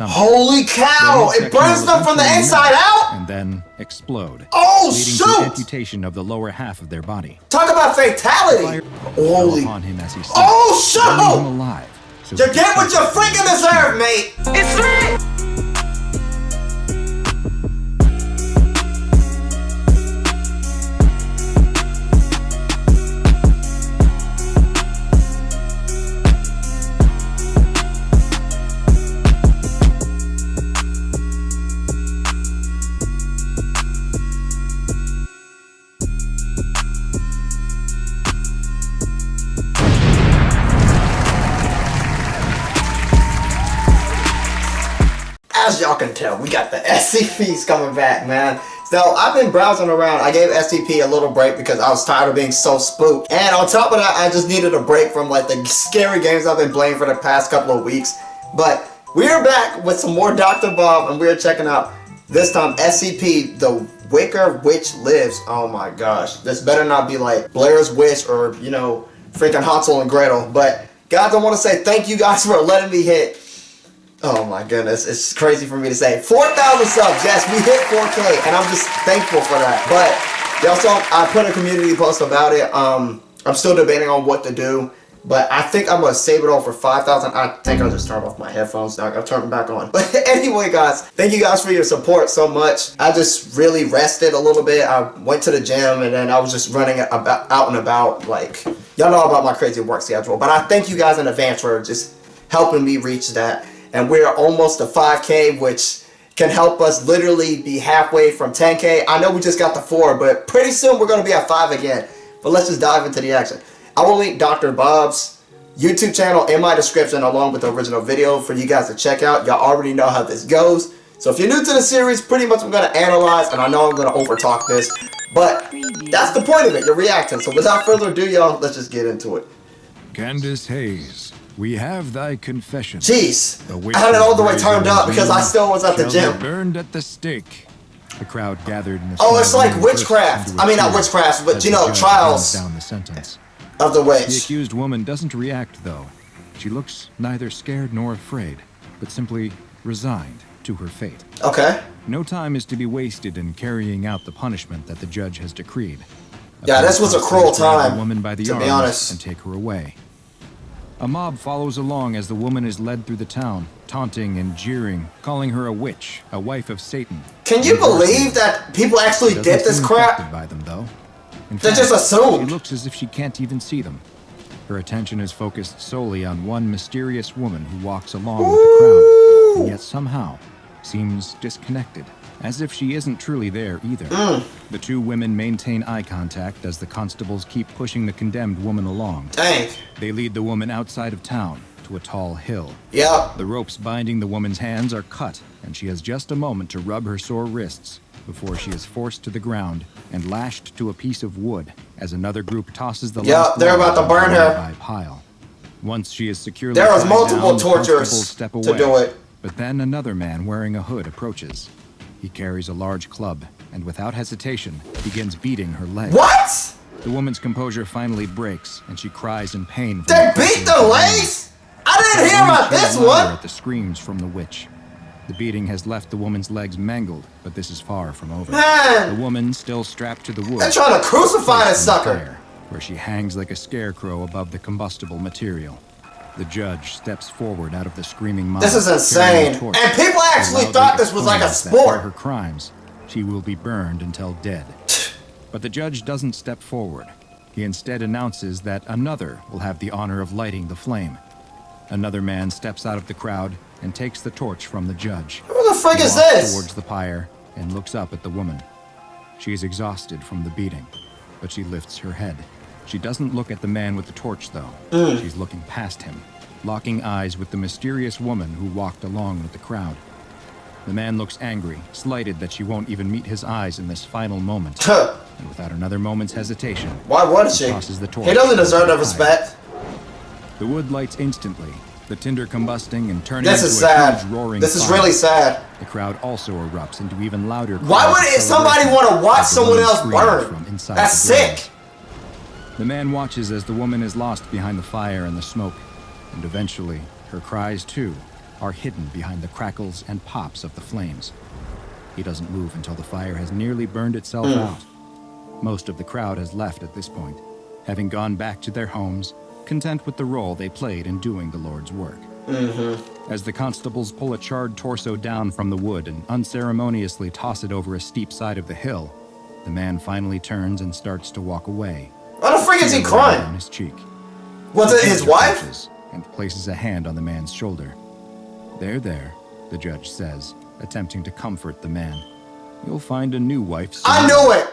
Holy cow! It burns them from the inside out? And then explode. Oh, leading shoot! to amputation of the lower half of their body. Talk about fatality! Holy... Upon him as he slept, oh, shoot! him alive, so you get what you freaking deserve, mate! It's lit! As y'all can tell, we got the SCPs coming back, man. So I've been browsing around. I gave SCP a little break because I was tired of being so spooked. And on top of that, I just needed a break from like the scary games I've been playing for the past couple of weeks. But we are back with some more Dr. Bob, and we're checking out this time SCP, the Wicker Witch Lives. Oh my gosh. This better not be like Blair's Witch or, you know, freaking Hansel and Gretel. But guys, I want to say thank you guys for letting me hit. Oh my goodness, it's crazy for me to say. 4,000 subs, yes, we hit 4K, and I'm just thankful for that. But y'all saw, I put a community post about it. I'm still debating on what to do, but I think I'm gonna save it all for 5,000. I think I'll just turn off my headphones now. I'll turn them back on. But anyway, guys, thank you guys for your support so much. I just really rested a little bit. I went to the gym, and then I was just running out and about. Like, y'all know about my crazy work schedule. But I thank you guys in advance for just helping me reach that. And we're almost to 5K, which can help us literally be halfway from 10K. I know we just got to 4, but pretty soon we're going to be at 5 again. But let's just dive into the action. I will link Dr. Bob's YouTube channel in my description along with the original video for you guys to check out. Y'all already know how this goes. So if you're new to the series, pretty much I'm going to analyze, and I know I'm going to overtalk this, but that's the point of it. You're reacting. So without further ado, y'all, let's just get into it. Candace Hayes, we have thy confession. Jeez, I had it all the way turned up because I still was at the gym. Burned at the stake. The crowd gathered in the oh, it's like witchcraft. I mean, not witchcraft, but you know, trials down the sentence. Of the witch. The accused woman doesn't react, though. She looks neither scared nor afraid, but simply resigned to her fate. Okay. No time is to be wasted in carrying out the punishment that the judge has decreed. Yeah, this was a cruel time, the woman by the to be arms honest. And take her away. A mob follows along as the woman is led through the town, taunting and jeering, calling her a witch, a wife of Satan. Can you believe that people actually did this crap? By them, though. They just assumed. She looks as if she can't even see them. Her attention is focused solely on one mysterious woman who walks along with the crowd, and yet somehow seems disconnected, as if she isn't truly there either. The two women maintain eye contact as the constables keep pushing the condemned woman along. Dang. They lead the woman outside of town to a tall hill. Yep. The ropes binding the woman's hands are cut, and she has just a moment to rub her sore wrists before she is forced to the ground and lashed to a piece of wood as another group tosses the last they're about to burn her by pile. Once she is securely there was tied multiple down, tortures step away, to do it. But then another man wearing a hood approaches. He carries a large club and without hesitation begins beating her leg. What? The woman's composure finally breaks and she cries in pain. They beat the legs? I didn't hear about this one. At the screams from the witch. The beating has left the woman's legs mangled, but this is far from over. Man. The woman, still strapped to the wood, they're trying to crucify this sucker. Where she hangs like a scarecrow above the combustible material. The judge steps forward out of the screaming mob. This is insane. And people actually thought this was like a sport. For her crimes, she will be burned until dead. But the judge doesn't step forward. He instead announces that another will have the honor of lighting the flame. Another man steps out of the crowd and takes the torch from the judge. Who the frick is He walks this? towards the pyre and looks up at the woman. She is exhausted from the beating, but she lifts her head. She doesn't look at the man with the torch, though. She's looking past him, locking eyes with the mysterious woman who walked along with the crowd. The man looks angry, slighted that she won't even meet his eyes in this final moment. And without another moment's hesitation, why would she? tosses the torch. He doesn't deserve the respect. The wood lights instantly, the tinder combusting and turning this into is a sad. huge roaring This is fire. really sad. The crowd also erupts into even louder. Why would somebody want to watch someone else burn? That's sick. The man watches as the woman is lost behind the fire and the smoke, and eventually her cries too are hidden behind the crackles and pops of the flames. He doesn't move until the fire has nearly burned itself out. Most of the crowd has left at this point, having gone back to their homes, content with the role they played in doing the Lord's work. As the constables pull a charred torso down from the wood and unceremoniously toss it over a steep side of the hill, the man finally turns and starts to walk away. Why the freak is he crying? On his cheek. Was it his wife? And places a hand on the man's shoulder. There, the judge says, attempting to comfort the man. You'll find a new wife soon. I knew it!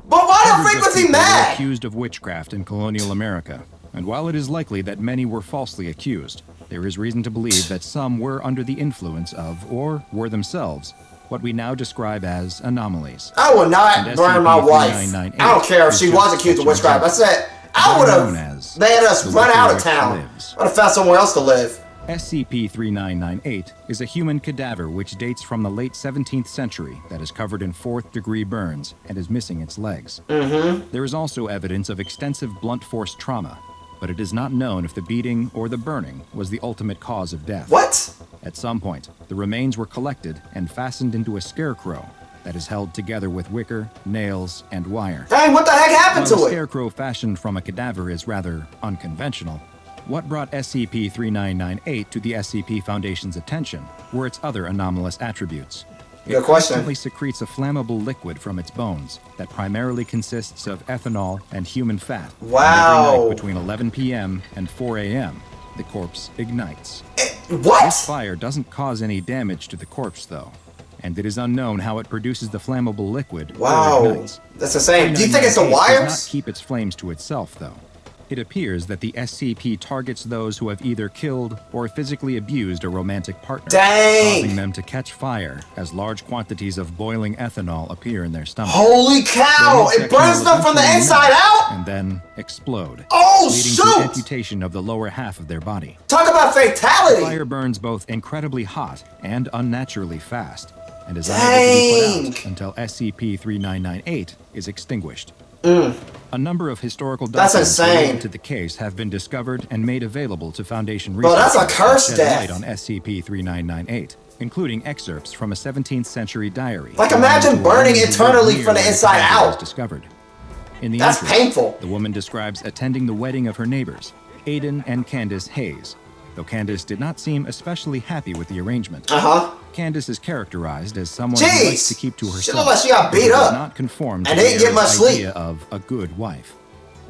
But why the freak was he mad? Accused of witchcraft in colonial America, and while it is likely that many were falsely accused, there is reason to believe that some were under the influence of, or were themselves, what we now describe as anomalies. I would not burn my wife. I don't care if she was accused of witchcraft. I said, I would have made us run out of town. I would have found somewhere else to live. SCP-3998 is a human cadaver which dates from the late 17th century that is covered in fourth-degree burns and is missing its legs. There is also evidence of extensive blunt force trauma, but it is not known if the beating or the burning was the ultimate cause of death. What? At some point, the remains were collected and fastened into a scarecrow that is held together with wicker, nails, and wire. Dang, what the heck happened to While it? a scarecrow fashioned from a cadaver is rather unconventional, what brought SCP-3998 to the SCP Foundation's attention were its other anomalous attributes. Good It question. constantly secretes a flammable liquid from its bones that primarily consists of ethanol and human fat. Wow. And every night between 11 p.m. and 4 a.m., the corpse ignites. What? This fire doesn't cause any damage to the corpse, though, and it is unknown how it produces the flammable liquid Wow. or ignites. That's the same. Do you think it's the 3998 wires? does not keep its flames to itself, though. It appears that the SCP targets those who have either killed or physically abused a romantic partner, Dang. causing them to catch fire as large quantities of boiling ethanol appear in their stomach. Holy cow! Their It burns midsection them from the will inside melt out? and then explode, Oh, leading shoot! to amputation of the lower half of their body. Talk about fatality! Fire burns both incredibly hot and unnaturally fast, and is unable to be put out until SCP-3998 is extinguished. A number of historical That's documents insane. related to the case have been discovered and made available to Foundation Bro, researchers that's a curse that shed death. light on SCP-3998, including excerpts from a 17th century diary. Like, imagine burning internally from the inside was out. discovered. In the That's entry, painful. the woman describes attending the wedding of her neighbors, Aidan and Candace Hayes, though Candace did not seem especially happy with the arrangement. Candace is characterized as someone who likes to keep to herself. She looked like she got beat and up does not conform to and the didn't get much area's sleep. idea of a good wife.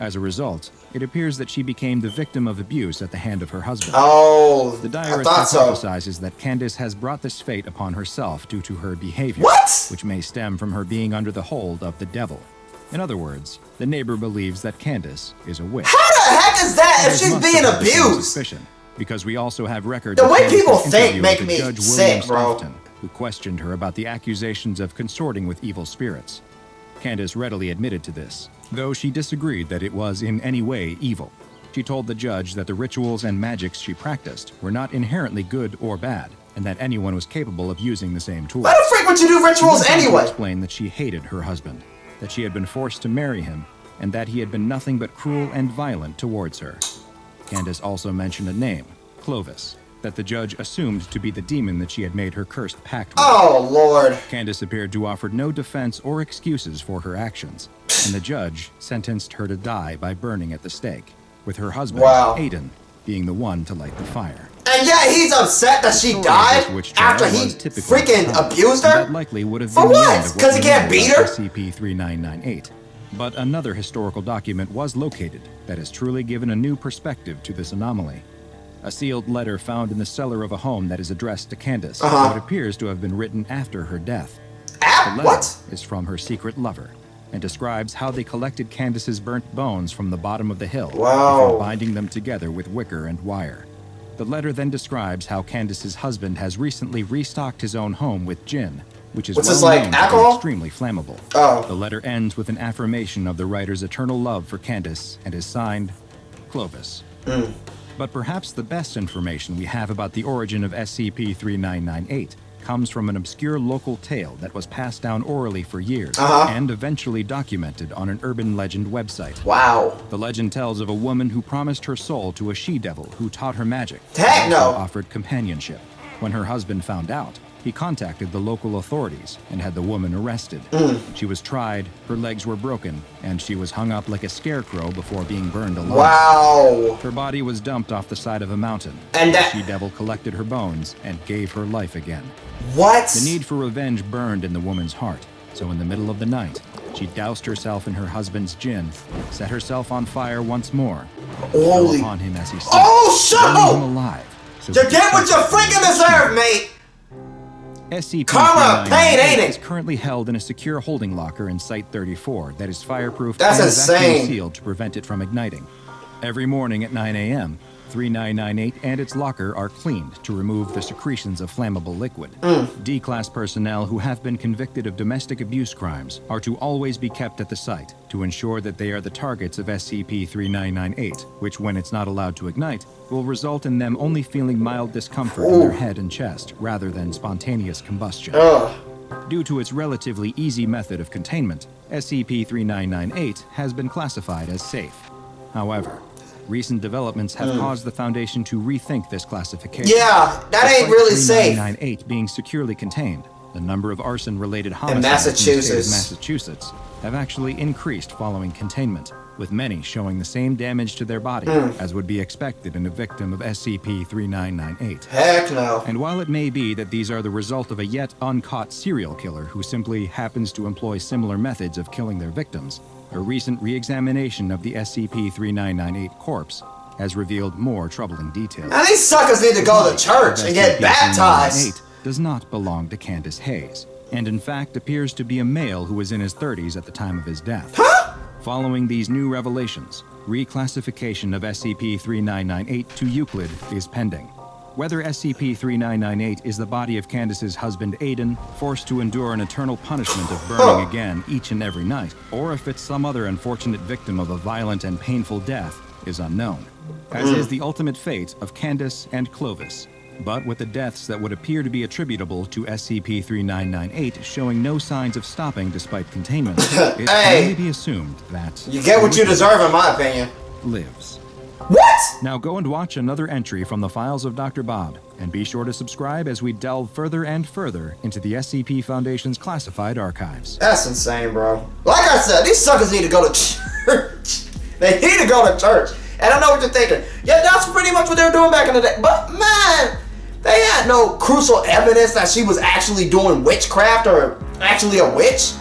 As a result, it appears that she became the victim of abuse at the hand of her husband. Oh, The I diarist thought so. hypothesizes that Candace has brought this fate upon herself due to her behavior, What? which may stem from her being under the hold of the devil. In other words, the neighbor believes that Candace is a witch. How the heck is that if Others she's must being have the same abused? suspicion, because we also have records The of way Candace's people think interview make with me Judge sick, William bro. Stoughton, who questioned her about the accusations of consorting with evil spirits. Candace readily admitted to this, though she disagreed that it was in any way evil. She told the judge that the rituals and magics she practiced were not inherently good or bad, and that anyone was capable of using the same tools. Why the freak would you do rituals She anyway? explained that she hated her husband, that she had been forced to marry him, and that he had been nothing but cruel and violent towards her. Candace also mentioned a name, Clovis, that the judge assumed to be the demon that she had made her cursed pact with. Oh, Lord. Candace appeared to offer no defense or excuses for her actions, and the judge sentenced her to die by burning at the stake, with her husband, Wow. Aidan, being the one to light the fire. And yet he's upset that she The story of died this witch trial after he was typical freaking at the time, abused and her? That likely would have For been the what? end of 'Cause he we can't know beat about her? SCP-3998. But another historical document was located that has truly given a new perspective to this anomaly. A sealed letter found in the cellar of a home that is addressed to Candace, though it appears to have been written after her death. The letter What? is from her secret lover and describes how they collected Candace's burnt bones from the bottom of the hill Wow. before binding them together with wicker and wire. The letter then describes how Candace's husband has recently restocked his own home with gin, which is What's well this, like, known to be alcohol? extremely flammable. Oh. The letter ends with an affirmation of the writer's eternal love for Candace and is signed, Clovis. But perhaps the best information we have about the origin of SCP-3998 comes from an obscure local tale that was passed down orally for years and eventually documented on an urban legend website. Wow. The legend tells of a woman who promised her soul to a she-devil who taught her magic. Heck no! Offered companionship. When her husband found out, he contacted the local authorities and had the woman arrested. She was tried, her legs were broken, and she was hung up like a scarecrow before being burned alive. Wow. Her body was dumped off the side of a mountain. And the she-devil collected her bones and gave her life again. What? The need for revenge burned in the woman's heart, so in the middle of the night, she doused herself in her husband's gin, set herself on fire once more, and fell upon him as he slept, burning him alive. So you get what you freaking deserve, mate! SCP-3998 is currently held in a secure holding locker in Site-34 that is fireproof and vacuum sealed to prevent it from igniting. Every morning at 9 a.m., 3998 and its locker are cleaned to remove the secretions of flammable liquid. D-class personnel who have been convicted of domestic abuse crimes are to always be kept at the site to ensure that they are the targets of SCP-3998, which, when it's not allowed to ignite, will result in them only feeling mild discomfort in their head and chest rather than spontaneous combustion. Due to its relatively easy method of containment, SCP-3998 has been classified as safe. However, recent developments have caused the Foundation to rethink this classification. Yeah, that ain't really safe. 3998 being securely contained, the number of arson-related homicides in the state of Massachusetts have actually increased following containment, with many showing the same damage to their body as would be expected in a victim of SCP-3998. Heck no. And while it may be that these are the result of a yet uncaught serial killer who simply happens to employ similar methods of killing their victims, a recent re-examination of the SCP-3998 corpse has revealed more troubling details. Now these suckers need to go to church and get baptized. Does not belong to Candace Hayes, and in fact appears to be a male who was in his 30s at the time of his death. Following these new revelations, reclassification of SCP-3998 to Euclid is pending. Whether SCP-3998 is the body of Candace's husband Aiden, forced to endure an eternal punishment of burning again each and every night, or if it's some other unfortunate victim of a violent and painful death, is unknown, as is the ultimate fate of Candace and Clovis. But with the deaths that would appear to be attributable to SCP-3998 showing no signs of stopping despite containment, it can only be assumed that you get what you deserve, in my opinion. Lives. What? Now go and watch another entry from the files of Dr. Bob, and be sure to subscribe as we delve further and further into the SCP Foundation's classified archives. That's insane, bro. Like I said, these suckers need to go to church. They need to go to church. And I know what you're thinking. Yeah, that's pretty much what they were doing back in the day. But man, they had no crucial evidence that she was actually doing witchcraft or actually a witch.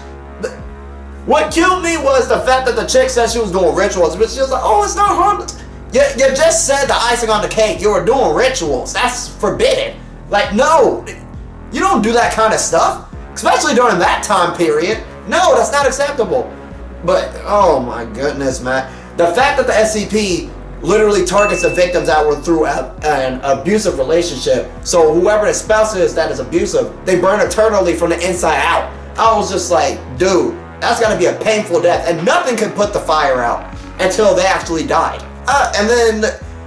What killed me was the fact that the chick said she was doing rituals, but she was like, oh, it's not harmless. You just said the icing on the cake. You were doing rituals. That's forbidden. Like, no. You don't do that kind of stuff. Especially during that time period. No, that's not acceptable. But, oh my goodness, man. The fact that the SCP literally targets the victims that were through an abusive relationship. So whoever the spouse is that is abusive, they burn eternally from the inside out. I was just like, dude, that's gotta be a painful death. And nothing could put the fire out until they actually died. And then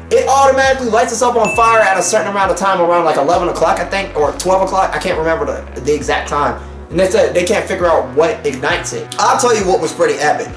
it automatically lights us up on fire at a certain amount of time, around like 11 o'clock, I think, or 12 o'clock. I can't remember the exact time. And they said they can't figure out what ignites it. I'll tell you what was pretty epic.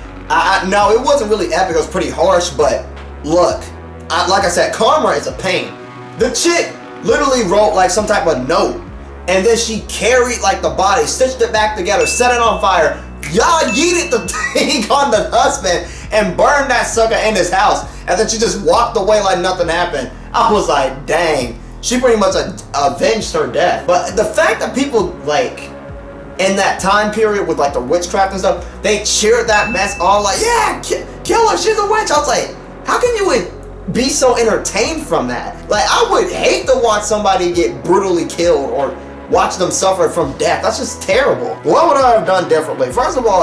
No, it wasn't really epic. It was pretty harsh, but look, like I said, karma is a pain. The chick literally wrote like some type of note, and then she carried like the body, stitched it back together, set it on fire. Y'all yeeted the thing on the husband and burned that sucker in his house, and then she just walked away like nothing happened. I was like, dang, she pretty much avenged her death. But the fact that people like in that time period with like the witchcraft and stuff, they cheered that mess on like, yeah, kill her, she's a witch. I was like, how can you be so entertained from that? Like, I would hate to watch somebody get brutally killed or watch them suffer from death. That's just terrible. What would I have done differently? First of all,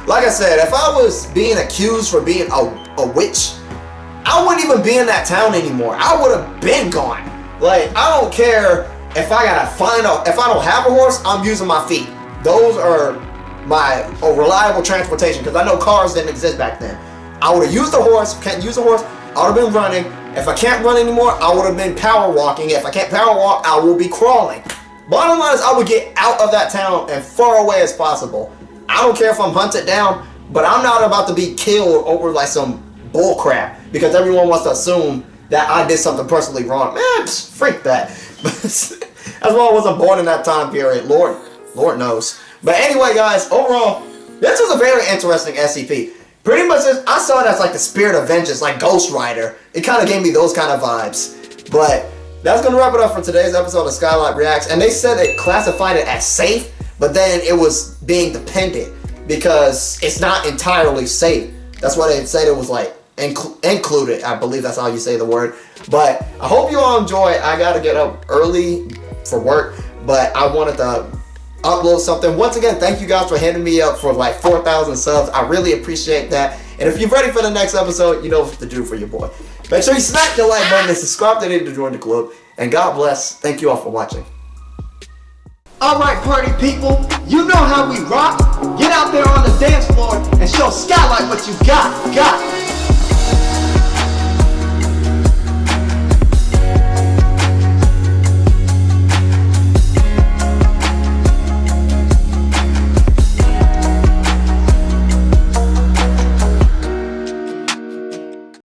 like I said, if I was being accused for being a witch, I wouldn't even be in that town anymore. I would have been gone. Like, I don't care if I gotta if I don't have a horse, I'm using my feet. Those are my reliable transportation, because I know cars didn't exist back then. I would have used a horse. Can't use a horse, I would have been running. If I can't run anymore, I would have been power walking. If I can't power walk, I will be crawling. Bottom line is I would get out of that town and far away as possible. I don't care if I'm hunted down, but I'm not about to be killed over like some bull crap because everyone wants to assume that I did something personally wrong. Man, freak that. That's why I wasn't born in that time period. Lord knows. But anyway, guys, overall, this was a very interesting SCP. Pretty much, I saw it as like the spirit of vengeance, like Ghost Rider. It kind of gave me those kind of vibes. But that's going to wrap it up for today's episode of Skylight Reacts. And they said they classified it as safe, but then it was being dependent because it's not entirely safe. That's why they said it was like included. I believe that's how you say the word. But I hope you all enjoy. I got to get up early for work, but I wanted to upload something. Once again, thank you guys for hitting me up for like 4,000 subs. I really appreciate that. And if you're ready for the next episode, you know what to do for your boy. Make sure you smack the like button and subscribe today to join the club. And God bless. Thank you all for watching. Alright, party people, you know how we rock. Get out there on the dance floor and show Skylight what you got.